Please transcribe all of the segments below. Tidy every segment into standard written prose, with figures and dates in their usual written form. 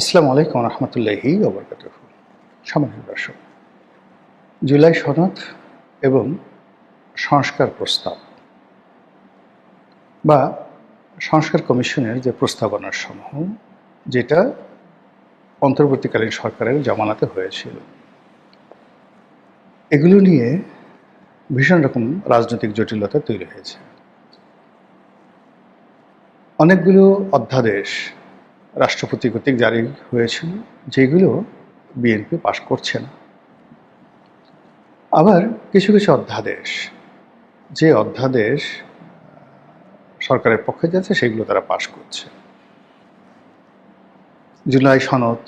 আসসালামু আলাইকুম রহমতুল্লাহি ওবরকাতুহ। সম্মানিত দর্শক, জুলাই সনদ এবং সংস্কার প্রস্তাব বা সংস্কার কমিশনের যে প্রস্তাবনার সমূহ, যেটা অন্তর্বর্তীকালীন সরকারের জামানাতে হয়েছিল, এগুলো নিয়ে ভীষণ রকম রাজনৈতিক জটিলতা তৈরি হয়েছে। অনেকগুলো অধ্যাদেশ রাষ্ট্রপতি কর্তৃক জারি হয়েছিল, যেগুলো বিএনপি পাশ করছে না। আবার কিছু কিছু অধ্যাদেশ, যে অধ্যাদেশ সরকারের পক্ষে যাচ্ছে, সেগুলো তারা পাশ করছে। জুলাই সনদ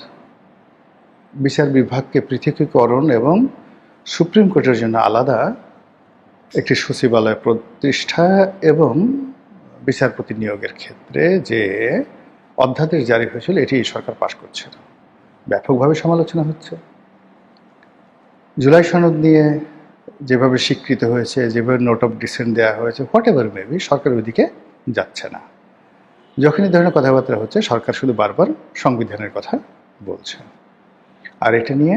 বিচার বিভাগকে পৃথকীকরণ এবং সুপ্রিম কোর্টের জন্য আলাদা একটি সচিবালয় প্রতিষ্ঠা এবং বিচারপতি নিয়োগের ক্ষেত্রে যে অধ্যাদেশ জারি হয়েছিল, এটি এই সরকার পাশ করছে না। ব্যাপকভাবে সমালোচনা হচ্ছে। জুলাই সনদ নিয়ে যেভাবে স্বীকৃত হয়েছে, যেভাবে নোট অফ ডিসেন্ট দেওয়া হয়েছে, হোয়াট এভার মেবি, সরকার ওইদিকে যাচ্ছে না। যখনই ধরনের কথাবার্তা হচ্ছে, সরকার শুধু বারবার সংবিধানের কথা বলছে। আর এটা নিয়ে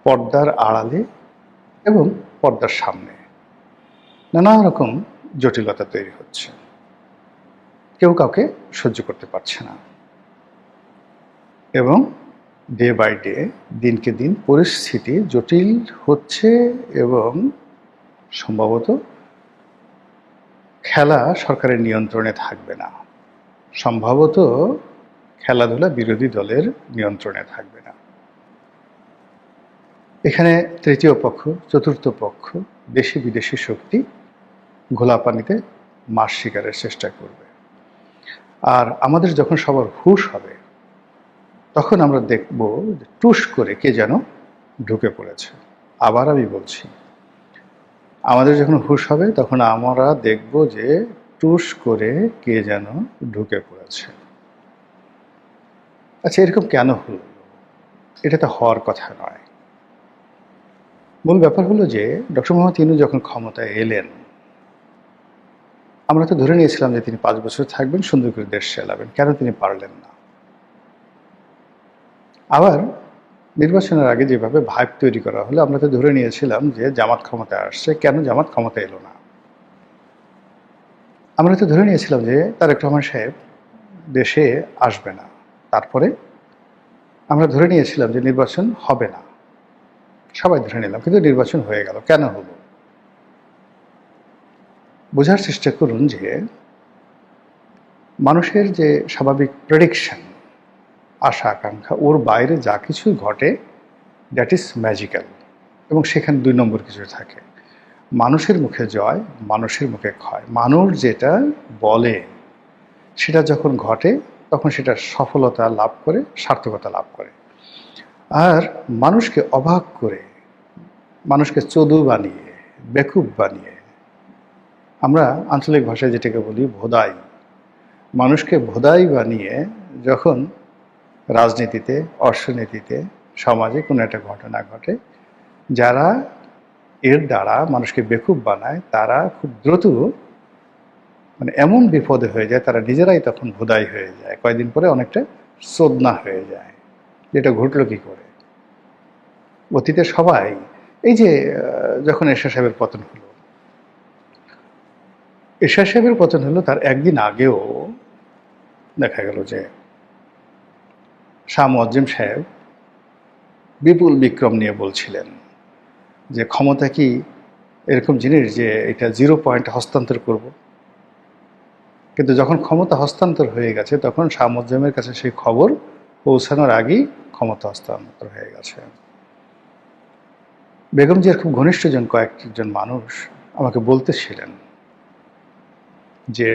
পর্দার আড়ালে এবং পর্দার সামনে নানা রকম জটিলতা তৈরি হচ্ছে। কেউ কাউকে সহ্য করতে পারছে না এবং ডে বাই ডে, দিনকে দিন পরিস্থিতি জটিল হচ্ছে এবং সম্ভবত খেলা সরকারের নিয়ন্ত্রণে থাকবে না। সম্ভবত খেলাধুলা বিরোধী দলের নিয়ন্ত্রণে থাকবে না। এখানে তৃতীয় পক্ষ, চতুর্থ পক্ষ, দেশি বিদেশি শক্তি ঘোলা পানিতে মাছ শিকারের চেষ্টা করবে। আর আমাদের যখন সবার হুঁশ হবে, তখন আমরা দেখব টুস করে কে যেন ঢুকে পড়েছে। আবার আমি বলছি, আমাদের যখন হুঁশ হবে, তখন আমরা দেখব যে টুস করে কে যেন ঢুকে পড়েছে। আচ্ছা, এরকম কেন হলো? এটা তো হওয়ার কথা নয়। মূল ব্যাপার হলো যে ডক্টর মোহাম্মদ ইউনূস যখন ক্ষমতায় এলেন, আমরা তো ধরে নিয়েছিলাম যে তিনি 5 বছর থাকবেন, সুন্দর করে দেশ চালাবেন। কেন তিনি পারলেন না? আবার নির্বাচনের আগে যেভাবে ভাইব তৈরি করা হলো, আমরা তো ধরে নিয়েছিলাম যে জামাত ক্ষমতায় আসছে, কেন জামাত ক্ষমতা এলো না? আমরা তো ধরে নিয়েছিলাম যে তারেক রহমান সাহেব দেশে আসবে না। তারপরে আমরা ধরে নিয়েছিলাম যে নির্বাচন হবে না। সবাই ধরে নিলাম, কিন্তু নির্বাচন হয়ে গেল। কেন হলো? বোঝার চেষ্টা করুন যে মানুষের যে স্বাভাবিক প্রেডিকশন, আশা আকাঙ্ক্ষা, ওর বাইরে যা কিছু ঘটে, দ্যাট ইজ ম্যাজিক্যাল। এবং সেখানে 2 নম্বর কিছু থাকে। মানুষের মুখে জয়, মানুষের মুখে ক্ষয়। মানুষ যেটা বলে সেটা যখন ঘটে, তখন সেটা সফলতা লাভ করে, সার্থকতা লাভ করে। আর মানুষকে অবাক করে, মানুষকে চদু বানিয়ে, বেকুব বানিয়ে, আমরা আঞ্চলিক ভাষায় যেটাকে বলি ভোদাই, মানুষকে ভোদাই বানিয়ে যখন রাজনীতিতে, অর্থনীতিতে, সমাজে কোনো একটা ঘটনা ঘটে, যারা এর দ্বারা মানুষকে বেকুব বানায়, তারা খুব দ্রুত এমন বিপদে হয়ে যায়, তারা নিজেরাই তখন ভোদাই হয়ে যায়। কয়েকদিন পরে অনেকটা চোদনা হয়ে যায়। যেটা ঘটলো কি করে? অতীতে সবাই, এই যে যখন এরশাদ সাহেবের পতন হলো, এরশাদ সাহেবের পতন হলো তার একদিন আগেও দেখা গেল যে শাহ মুয়াজ্জেম সাহেব বিপুল বিক্রম নিয়ে বলছিলেন যে ক্ষমতা কি এরকম জিনিস যে এটা 0 পয়েন্টে হস্তান্তর করব। কিন্তু যখন ক্ষমতা হস্তান্তর হয়ে গেছে, তখন শাহ মুয়াজ্জেমের কাছে সেই খবর পৌঁছানোর আগেই ক্ষমতা হস্তান্তর হয়ে গেছে। বেগম জিয়ার খুব ঘনিষ্ঠজন কয়েকজন মানুষ আমাকে বলতেছিলেন যে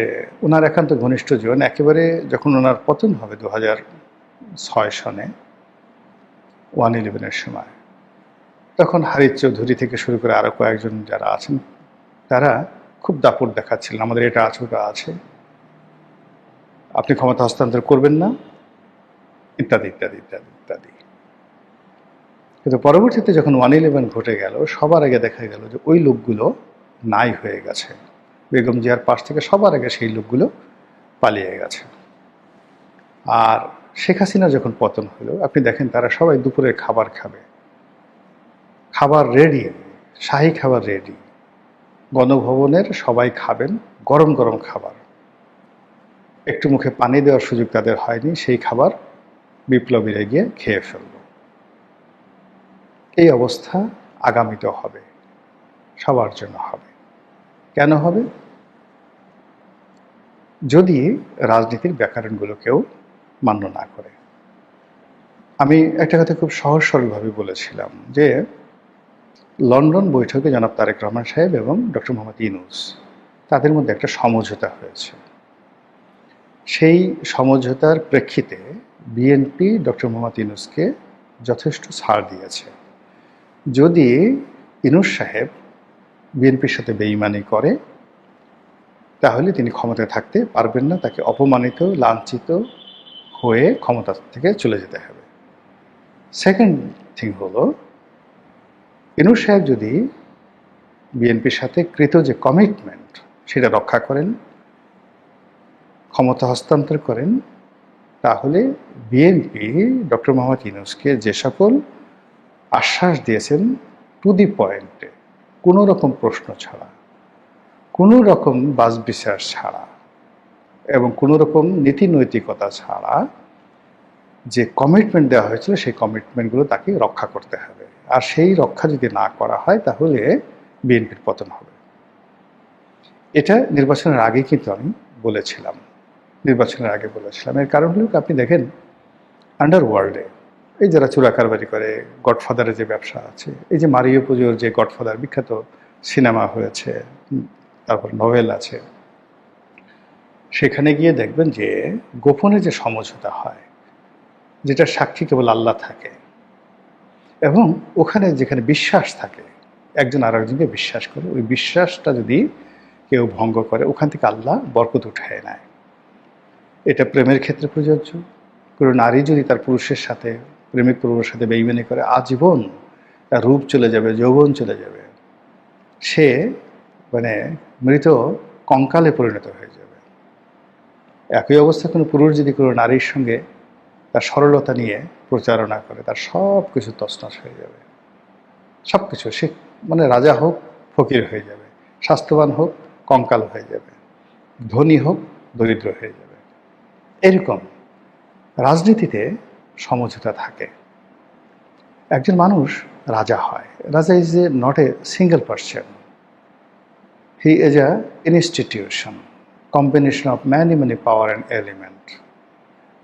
ওনার একান্ত ঘনিষ্ঠজন একেবারে যখন ওনার পতন হবে 2006 সনে 1/11-এর সময়, তখন হারিস চৌধুরী থেকে শুরু করে আরও কয়েকজন যারা আছেন, তারা খুব দাপট দেখাচ্ছিলেন, আমাদের এটা আছে, ওটা আছে, আপনি ক্ষমতা হস্তান্তর করবেন না, ইত্যাদি ইত্যাদি ইত্যাদি ইত্যাদি। কিন্তু পরবর্তীতে যখন 1/11 ঘটে গেল, সবার আগে দেখা গেল যে ওই লোকগুলো নাই হয়ে গেছে। বেগম জিয়ার পাশ থেকে সবার আগে সেই লোকগুলো পালিয়ে গেছে। আর শেখ হাসিনার যখন পতন হলো, আপনি দেখেন তারা সবাই দুপুরের খাবার খাবে, খাবার রেডি, শাহী খাবার রেডি, গণভবনের সবাই খাবেন গরম গরম খাবার, একটু মুখে পানি দেওয়ার সুযোগ তাদের হয়নি, সেই খাবার বিপ্লবীরা গিয়ে খেয়ে ফেলল। এই অবস্থা আগামীতেও হবে, সবার জন্য হবে। কেন হবে? যদি রাজনীতির ব্যাকরণগুলো কেউ মান্য না করে। আমি একটা কথা খুব সহজ সরলভাবে বলেছিলাম যে লন্ডন বৈঠকে জনাব তারেক রহমান সাহেব এবং ডক্টর মোহাম্মদ ইউনূস তাদের মধ্যে একটা সমঝোতা হয়েছে। সেই সমঝোতার প্রেক্ষিতে বিএনপি ডক্টর মোহাম্মদ ইউনূসকে যথেষ্ট ছাড় দিয়েছে। যদি ইউনূস সাহেব বিএনপির সাথে বেইমানি করে তাহলে তিনি ক্ষমতায় থাকতে পারবেন না, তাকে অপমানিত লাঞ্ছিত হয়ে ক্ষমতা থেকে চলে যেতে হবে। সেকেন্ড থিং হলো, ইউনূস সাহেব যদি বিএনপির সাথে কৃত যে কমিটমেন্ট সেটা রক্ষা করেন, ক্ষমতা হস্তান্তর করেন, তাহলে বিএনপি ডক্টর মোহাম্মদ ইউনূসকে যে সকল আশ্বাস দিয়েছেন টু দি পয়েন্টে, কোনো রকম প্রশ্ন ছাড়া, কোনো রকম বাছবিচার ছাড়া এবং কোনো রকম নীতি নৈতিকতা ছাড়া যে কমিটমেন্ট দেওয়া হয়েছিল সেই কমিটমেন্টগুলো তাকে রক্ষা করতে হবে। আর সেই রক্ষা যদি না করা হয় তাহলে বিএনপির পতন হবে। এটা নির্বাচনের আগে কিন্তু আমি বলেছিলাম, নির্বাচনের আগে বলেছিলাম। এর কারণ হলো আপনি দেখেন আন্ডারওয়ার্ল্ডে এই যারা চোরা কারবারি করে, গডফাদারের যে ব্যবসা আছে, এই যে মারিও পুজোর যে গডফাদার বিখ্যাত সিনেমা হয়েছে, তারপর নভেল আছে, সেখানে গিয়ে দেখবেন যে গোপনে যে সমঝোতা হয়, যেটা সাক্ষী কেবল আল্লাহ থাকে, এবং ওখানে যেখানে বিশ্বাস থাকে, একজন আর একজনকে বিশ্বাস করে, ওই বিশ্বাসটা যদি কেউ ভঙ্গ করে ওখান থেকে আল্লাহ বরকত উঠায় নেয়। এটা প্রেমের ক্ষেত্রে প্রযোজ্য। কোনো নারী যদি তার পুরুষের সাথে, প্রেমিক পুরুষের সাথে বেইমানি করে, আজীবন তার রূপ চলে যাবে, যৌবন চলে যাবে, সে মানে মৃত কঙ্কালে পরিণত হয়ে যাবে। একই অবস্থা কোনো পুরুষ যদি কোনো নারীর সঙ্গে তার সরলতা নিয়ে প্রচারণা করে, তার সব কিছু তছনছ হয়ে যাবে, সব কিছু। সে মানে রাজা হোক ফকির হয়ে যাবে, স্বাস্থ্যবান হোক কঙ্কাল হয়ে যাবে, ধনী হোক দরিদ্র হয়ে যাবে। এরকম রাজনীতিতে সমঝোতা থাকে। একজন মানুষ রাজা হয়, raja is a not a single person, he is a institution, combination of many many power and element.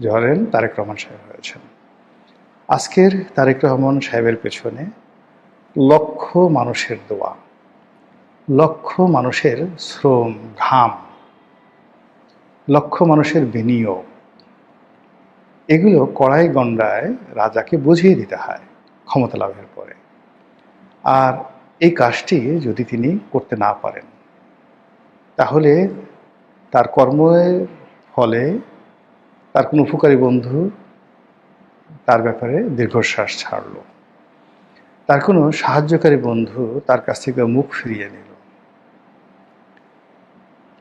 ধরেন তারেক রহমান সাহেব হয়েছেন, আজকের তারেক রহমান সাহেবের পেছনে লক্ষ মানুষের দোয়া, লক্ষ মানুষের শ্রম ঘাম, লক্ষ মানুষের বিনিয়োগ, এগুলো কড়াই গণ্ডায় রাজাকে বুঝিয়ে দিতে হয় ক্ষমতা লাভের পরে। আর এই কাজটি যদি তিনি করতে না পারেন তাহলে তার কর্মের ফলে তার কোনো উপকারী বন্ধু তার ব্যাপারে দীর্ঘশ্বাস ছাড়ল, তার কোনো সাহায্যকারী বন্ধু তার কাছ থেকে মুখ ফিরিয়ে নিল,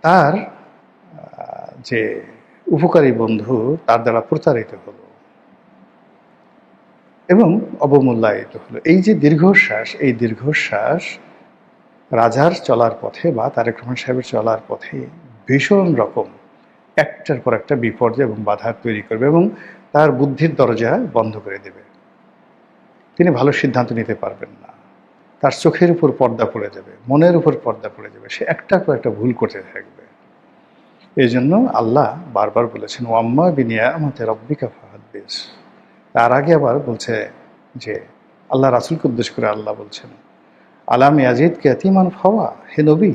তার যে উপকারী বন্ধু তার দ্বারা প্রতারিত হলো এবং অবমূল্যায়িত হলো। এই যে দীর্ঘশ্বাস, এই দীর্ঘশ্বাস রাজার চলার পথে বা তারেক রহমান সাহেবের চলার পথে ভীষণ রকম একটার পর একটা বিপর্যয় এবং বাধা তৈরি করবে এবং তার বুদ্ধির দরজা বন্ধ করে দেবে। তিনি ভালো সিদ্ধান্ত নিতে পারবেন না, তার চোখের উপর পর্দা পড়ে যাবে, মনের উপর পর্দা পড়ে যাবে, সে একটার পর একটা ভুল করতে থাকবে। এই জন্য আল্লাহ বারবার বলেছেন ওয়াম্মা বিনিয়ামতি রাব্বিকা ফাহাদ্দিস। তার আগে আবার বলছে যে আল্লাহ রাসূলকে উদ্দেশ্য করে আল্লাহ বলছেন আলাম ইয়াজিদকা ইয়াতীমান ফাওয়া, হে নবী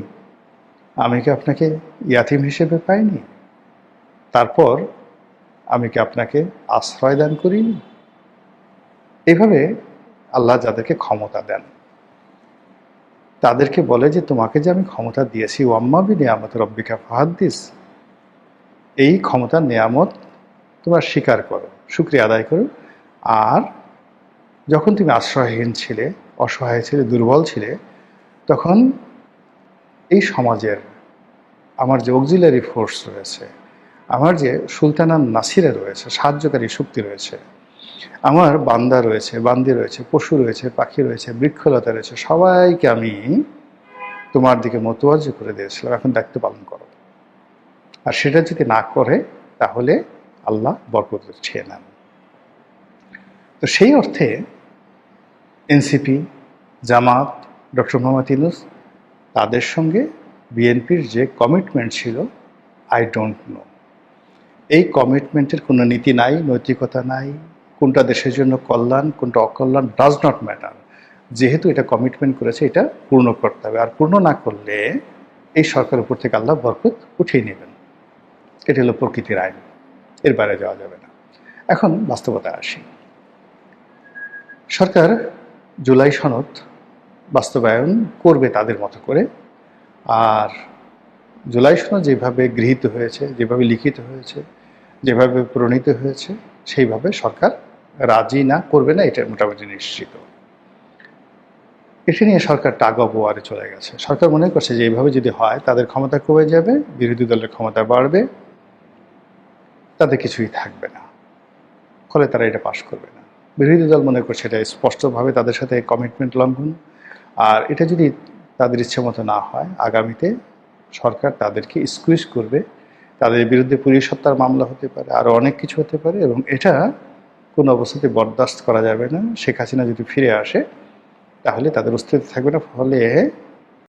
আমি কি আপনাকে ইয়াতিম হিসেবে পাইনি, তারপর আমি কি আপনাকে আশ্রয় দান করিনি। এইভাবে আল্লাহ যাদেরকে ক্ষমতা দেন তাদেরকে বলে যে তোমাকে যে আমি ক্ষমতা দিয়েছি ওয়াম্মা বিনিয়ামতি রাব্বিকা ফাহাদ্দিস, এই ক্ষমতার নিয়ামত তোমরা স্বীকার করো, শুকরিয়া আদায় করো। আর যখন তুমি আশ্রয়হীন ছিলে, অসহায় ছিলে, দুর্বল ছিলে, তখন এই সমাজের আমার যে অক্সিলারি ফোর্স রয়েছে, আমার যে সুলতানা নাসিরা রয়েছে, সাহায্যকারী শক্তি রয়েছে, আমার বান্দা রয়েছে, বান্দি রয়েছে, পশু রয়েছে, পাখি রয়েছে, বৃক্ষলতা রয়েছে, সবাইকে আমি তোমার দিকে মতোয়াজি করে দিয়েছিলাম, এখন দায়িত্ব পালন করো। আর সেটা যদি না করে তাহলে আল্লাহ বরকত ছিঁড়ে নেন। তো সেই অর্থে এনসিপি, জামাত, ডক্টর মোহাম্মদ ইউনূস তাদের সঙ্গে বিএনপির যে কমিটমেন্ট ছিল, আই ডোন্ট নো। এই কমিটমেন্টের কোনো নীতি নাই, নৈতিকতা নাই, কোনটা দেশের জন্য কল্যাণ কোনটা অকল্যাণ ডাজ নট ম্যাটার। যেহেতু এটা কমিটমেন্ট করেছে, এটা পূর্ণ করতে হবে। আর পূর্ণ না করলে এই সরকারের উপর থেকে আল্লাহ বরকত উঠিয়ে নেবেন। এটা হলো প্রকৃতির আইন, এর বাইরে যাওয়া যাবে না। এখন বাস্তবতায় আসি। সরকার জুলাই সনদ বাস্তবায়ন করবে তাদের মতো করে। আর জুলাই সনদ যেভাবে গৃহীত হয়েছে, যেভাবে লিখিত হয়েছে, যেভাবে প্রণীত হয়েছে, সেইভাবে সরকার রাজি না করবে না, এটা মোটামুটি নিশ্চিত। এটা নিয়ে সরকার টাগ অফ ওয়ারে চলে গেছে। সরকার মনে করছে যে এইভাবে যদি হয় তাদের ক্ষমতা কমে যাবে, বিরোধী দলের ক্ষমতা বাড়বে, তাদের কিছুই থাকবে না, ফলে তারা এটা পাশ করবে না। বিরোধী দল মনে করছে এটা স্পষ্টভাবে তাদের সাথে কমিটমেন্ট লঙ্ঘন। আর এটা যদি তাদের ইচ্ছে মতো না হয়, আগামীতে সরকার তাদেরকে স্কুইজ করবে, তাদের বিরুদ্ধে পুলিশ হত্যার মামলা হতে পারে, আরও অনেক কিছু হতে পারে, এবং এটা কোনো অবস্থাতে বরদাস্ত করা যাবে না। শেখ হাসিনা যদি ফিরে আসে তাহলে তাদের অস্তিত্ব থাকবে না, ফলে